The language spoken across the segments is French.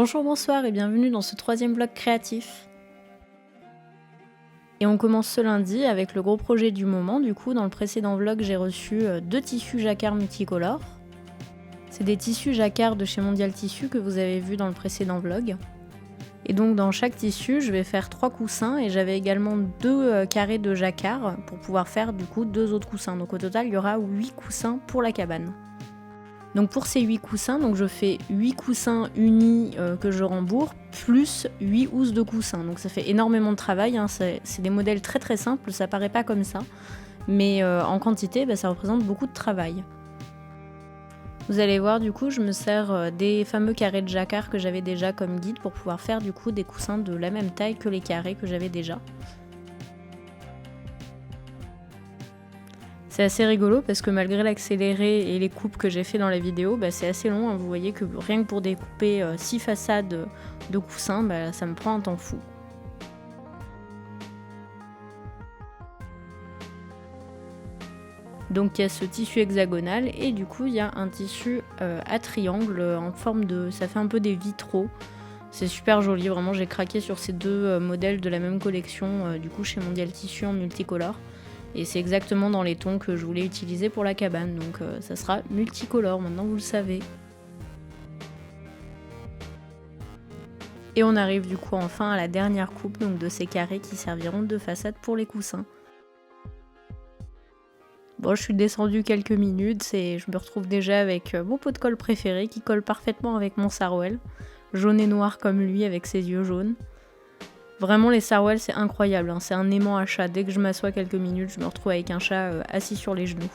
Bonjour, bonsoir et bienvenue dans ce troisième vlog créatif. Et on commence ce lundi avec le gros projet du moment. Du coup, dans le précédent vlog, j'ai reçu 2 tissus jacquard multicolores. C'est des tissus jacquard de chez Mondial Tissu que vous avez vu dans le précédent vlog. Et donc dans chaque tissu, je vais faire 3 coussins et j'avais également 2 carrés de jacquard pour pouvoir faire du coup 2 autres coussins. Donc au total, il y aura 8 coussins pour la cabane. Donc pour ces 8 coussins, donc je fais 8 coussins unis que je rembourre, plus 8 housses de coussins. Donc ça fait énormément de travail, hein. C'est des modèles très très simples, ça paraît pas comme ça. Mais en quantité, ça représente beaucoup de travail. Vous allez voir, du coup, je me sers des fameux carrés de jacquard que j'avais déjà comme guide pour pouvoir faire du coup des coussins de la même taille que les carrés que j'avais déjà. C'est assez rigolo parce que malgré l'accéléré et les coupes que j'ai fait dans la vidéo, c'est assez long, hein. Vous voyez que rien que pour découper 6 façades de coussins, ça me prend un temps fou. Donc il y a ce tissu hexagonal et du coup il y a un tissu à triangle en forme de... ça fait un peu des vitraux. C'est super joli, vraiment j'ai craqué sur ces 2 modèles de la même collection du coup chez Mondial Tissu en multicolore. Et c'est exactement dans les tons que je voulais utiliser pour la cabane, donc ça sera multicolore, maintenant vous le savez. Et on arrive du coup enfin à la dernière coupe donc de ces carrés qui serviront de façade pour les coussins. Bon, je suis descendue quelques minutes et je me retrouve déjà avec mon pot de colle préféré qui colle parfaitement avec mon sarouel. Jaune et noir comme lui avec ses yeux jaunes. Vraiment les sarouels c'est incroyable, hein. C'est un aimant à chat. Dès que je m'assois quelques minutes, je me retrouve avec un chat assis sur les genoux.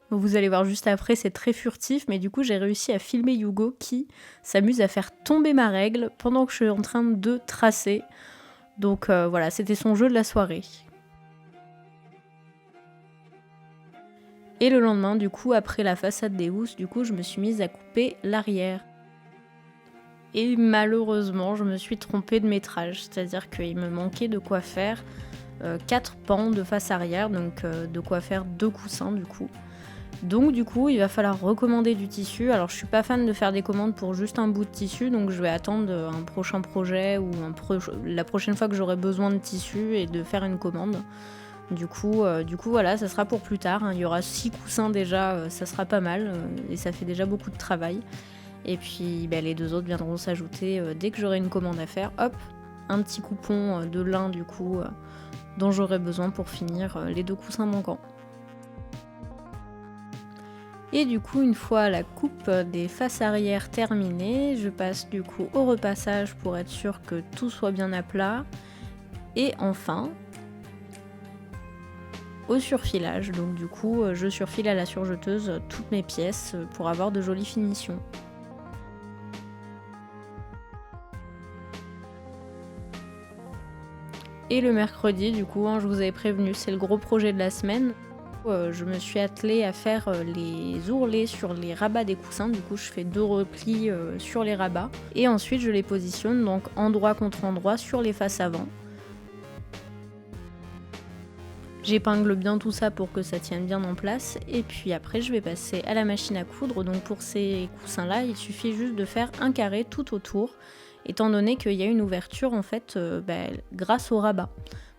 Vous allez voir juste après, c'est très furtif, mais du coup j'ai réussi à filmer Hugo qui s'amuse à faire tomber ma règle pendant que je suis en train de tracer. Donc voilà, c'était son jeu de la soirée. Et le lendemain, du coup, après la façade des housses, du coup, je me suis mise à couper l'arrière. Et malheureusement, je me suis trompée de métrage, c'est-à-dire qu'il me manquait de quoi faire 4 pans de face arrière, donc de quoi faire 2 coussins du coup. Donc du coup, il va falloir recommander du tissu. Alors je suis pas fan de faire des commandes pour juste un bout de tissu, donc je vais attendre un prochain projet ou la prochaine fois que j'aurai besoin de tissu et de faire une commande. Du coup voilà, ça sera pour plus tard, hein. Il y aura 6 coussins déjà, ça sera pas mal, et ça fait déjà beaucoup de travail. Et puis les 2 autres viendront s'ajouter dès que j'aurai une commande à faire. Hop, un petit coupon de lin du coup, dont j'aurai besoin pour finir les 2 coussins manquants. Et du coup, une fois la coupe des faces arrière terminée, je passe du coup au repassage pour être sûr que tout soit bien à plat. Et enfin, au surfilage, donc du coup je surfile à la surjeteuse toutes mes pièces pour avoir de jolies finitions. Et le mercredi du coup, je vous avais prévenu, c'est le gros projet de la semaine. Je me suis attelée à faire les ourlets sur les rabats des coussins, du coup je fais 2 replis sur les rabats. Et ensuite je les positionne donc endroit contre endroit sur les faces avant. J'épingle bien tout ça pour que ça tienne bien en place et puis après je vais passer à la machine à coudre. Donc pour ces coussins là il suffit juste de faire un carré tout autour étant donné qu'il y a une ouverture en fait grâce au rabat.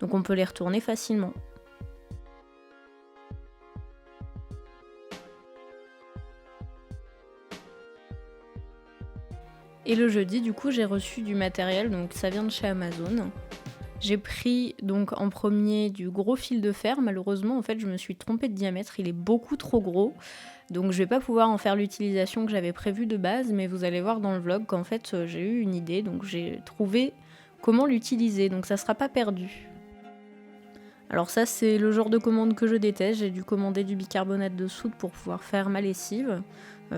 Donc on peut les retourner facilement. Et le jeudi du coup j'ai reçu du matériel, donc ça vient de chez Amazon. J'ai pris donc en premier du gros fil de fer, malheureusement en fait je me suis trompée de diamètre, il est beaucoup trop gros, donc je vais pas pouvoir en faire l'utilisation que j'avais prévue de base, mais vous allez voir dans le vlog qu'en fait j'ai eu une idée, donc j'ai trouvé comment l'utiliser, donc ça sera pas perdu. Alors ça c'est le genre de commande que je déteste, j'ai dû commander du bicarbonate de soude pour pouvoir faire ma lessive,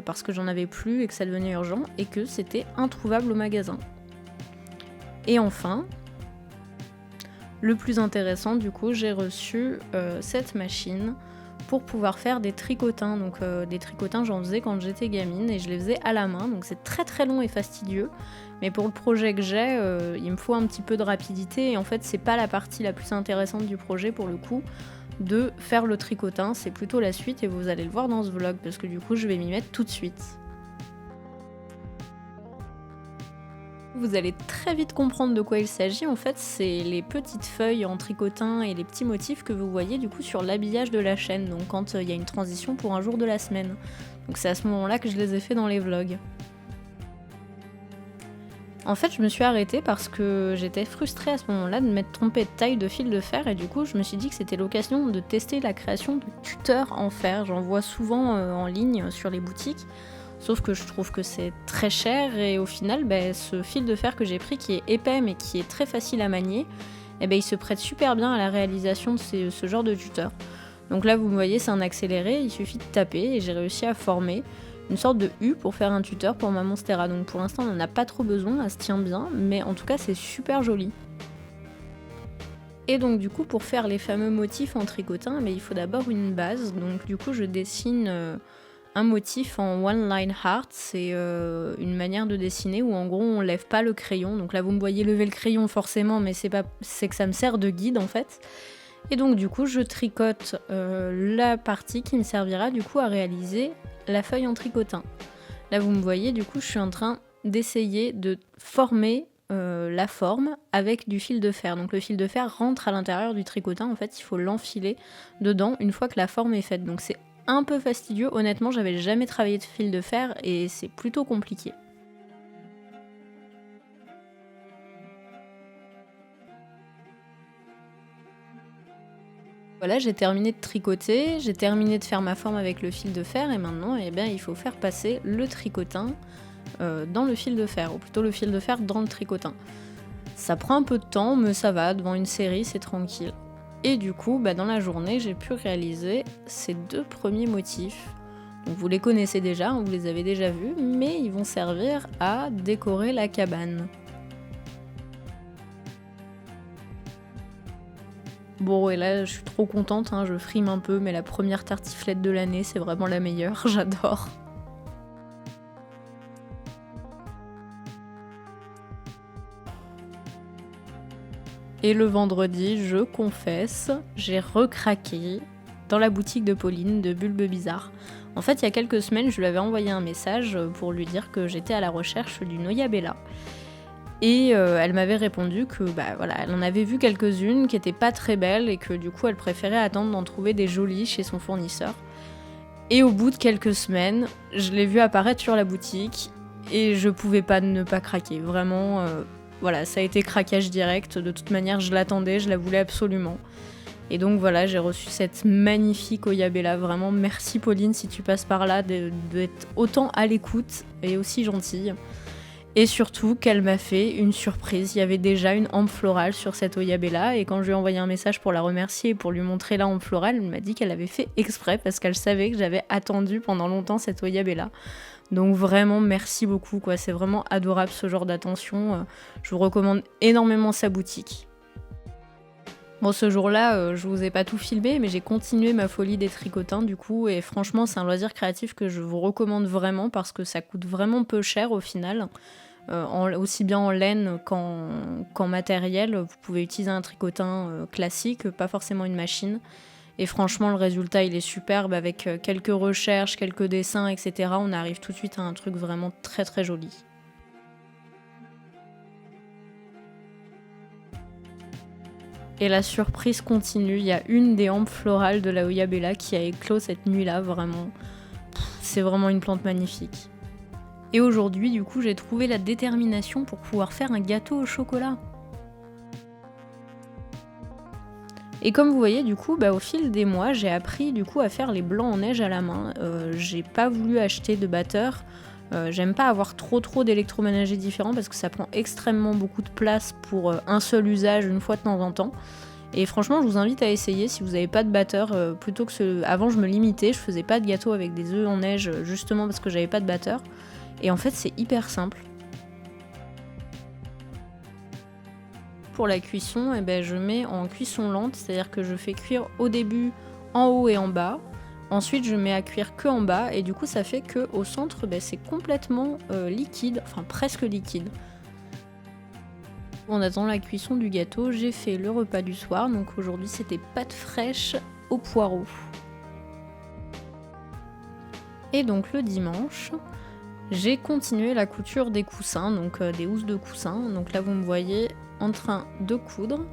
parce que j'en avais plus et que ça devenait urgent, et que c'était introuvable au magasin. Et enfin, le plus intéressant du coup, j'ai reçu cette machine pour pouvoir faire des tricotins. Donc des tricotins j'en faisais quand j'étais gamine et je les faisais à la main, donc c'est très très long et fastidieux. Mais pour le projet que j'ai, il me faut un petit peu de rapidité et en fait c'est pas la partie la plus intéressante du projet pour le coup de faire le tricotin, c'est plutôt la suite et vous allez le voir dans ce vlog parce que du coup je vais m'y mettre tout de suite. Vous allez très vite comprendre de quoi il s'agit. En fait, c'est les petites feuilles en tricotin et les petits motifs que vous voyez du coup sur l'habillage de la chaîne, donc quand il y a une transition pour un jour de la semaine. Donc c'est à ce moment-là que je les ai fait dans les vlogs. En fait, je me suis arrêtée parce que j'étais frustrée à ce moment-là de m'être trompée de taille de fil de fer et du coup, je me suis dit que c'était l'occasion de tester la création de tuteurs en fer. J'en vois souvent en ligne sur les boutiques, sauf que je trouve que c'est très cher et au final, ce fil de fer que j'ai pris qui est épais mais qui est très facile à manier, il se prête super bien à la réalisation de ce genre de tuteur. Donc là, vous me voyez, c'est un accéléré, il suffit de taper et j'ai réussi à former une sorte de U pour faire un tuteur pour ma Monstera. Donc pour l'instant on n'en a pas trop besoin, elle se tient bien, mais en tout cas c'est super joli. Et donc du coup pour faire les fameux motifs en tricotin, il faut d'abord une base. Donc du coup je dessine un motif en one line heart, c'est une manière de dessiner où en gros on lève pas le crayon. Donc là vous me voyez lever le crayon forcément, mais c'est que ça me sert de guide en fait. Et donc du coup je tricote la partie qui me servira du coup à réaliser la feuille en tricotin. Là vous me voyez, du coup je suis en train d'essayer de former la forme avec du fil de fer. Donc le fil de fer rentre à l'intérieur du tricotin, en fait il faut l'enfiler dedans une fois que la forme est faite. Donc c'est un peu fastidieux, honnêtement j'avais jamais travaillé de fil de fer et c'est plutôt compliqué. Voilà, j'ai terminé de tricoter, j'ai terminé de faire ma forme avec le fil de fer et maintenant il faut faire passer le tricotin dans le fil de fer, ou plutôt le fil de fer dans le tricotin. Ça prend un peu de temps, mais ça va, devant une série c'est tranquille. Et du coup, dans la journée, j'ai pu réaliser ces 2 premiers motifs. Donc, vous les connaissez déjà, vous les avez déjà vus, mais ils vont servir à décorer la cabane. Bon, et là, je suis trop contente, je frime un peu, mais la première tartiflette de l'année, c'est vraiment la meilleure, j'adore. Et le vendredi, je confesse, j'ai recraqué dans la boutique de Pauline de Bulbe Bizarre. En fait, il y a quelques semaines, je lui avais envoyé un message pour lui dire que j'étais à la recherche d'une Oyabella. Et elle m'avait répondu que elle en avait vu quelques-unes qui étaient pas très belles et que du coup elle préférait attendre d'en trouver des jolies chez son fournisseur. Et au bout de quelques semaines, je l'ai vue apparaître sur la boutique et je pouvais pas ne pas craquer. Vraiment, ça a été craquage direct. De toute manière, je l'attendais, je la voulais absolument. Et donc voilà, j'ai reçu cette magnifique Oyabella. Vraiment, merci Pauline si tu passes par là, d'être autant à l'écoute et aussi gentille. Et surtout qu'elle m'a fait une surprise. Il y avait déjà une hampe florale sur cette Oyabella et quand je lui ai envoyé un message pour la remercier et pour lui montrer la hampe florale, elle m'a dit qu'elle avait fait exprès parce qu'elle savait que j'avais attendu pendant longtemps cette Oyabella. Donc vraiment merci beaucoup, quoi. C'est vraiment adorable ce genre d'attention. Je vous recommande énormément sa boutique. Bon, ce jour-là, je vous ai pas tout filmé, mais j'ai continué ma folie des tricotins du coup, et franchement, c'est un loisir créatif que je vous recommande vraiment parce que ça coûte vraiment peu cher au final. Aussi bien en laine qu'en matériel, vous pouvez utiliser un tricotin classique, pas forcément une machine. Et franchement, le résultat, il est superbe avec quelques recherches, quelques dessins, etc. On arrive tout de suite à un truc vraiment très très joli. Et la surprise continue, il y a une des hampes florales de la Oyabella qui a éclos cette nuit-là, vraiment. C'est vraiment une plante magnifique. Et aujourd'hui, du coup, j'ai trouvé la détermination pour pouvoir faire un gâteau au chocolat. Et comme vous voyez, du coup, au fil des mois, j'ai appris du coup à faire les blancs en neige à la main. J'ai pas voulu acheter de batteur. J'aime pas avoir trop d'électroménagers différents parce que ça prend extrêmement beaucoup de place pour un seul usage une fois de temps en temps. Et franchement, je vous invite à essayer si vous n'avez pas de batteur. Plutôt que avant, je me limitais, je faisais pas de gâteau avec des œufs en neige justement parce que j'avais pas de batteur. Et en fait, c'est hyper simple. Pour la cuisson, je mets en cuisson lente, c'est-à-dire que je fais cuire au début en haut et en bas. Ensuite, je mets à cuire que en bas et du coup, ça fait qu'au centre, c'est complètement liquide, enfin presque liquide. En attendant la cuisson du gâteau, j'ai fait le repas du soir. Donc aujourd'hui, c'était pâtes fraîches au poireau. Et donc le dimanche, j'ai continué la couture des coussins, donc des housses de coussins. Donc là vous me voyez en train de coudre.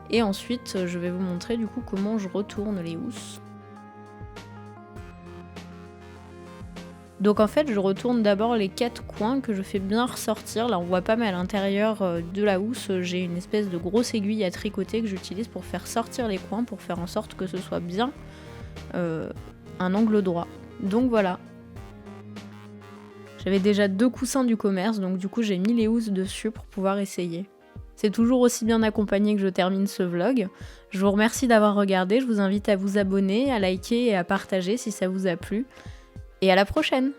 Et ensuite je vais vous montrer du coup comment je retourne les housses. Donc en fait je retourne d'abord les 4 coins que je fais bien ressortir. Là on voit pas mais à l'intérieur de la housse j'ai une espèce de grosse aiguille à tricoter que j'utilise pour faire sortir les coins, pour faire en sorte que ce soit bien un angle droit. Donc voilà. J'avais déjà 2 coussins du commerce, donc du coup j'ai mis les housses dessus pour pouvoir essayer. C'est toujours aussi bien accompagné que je termine ce vlog. Je vous remercie d'avoir regardé, je vous invite à vous abonner, à liker et à partager si ça vous a plu. Et à la prochaine!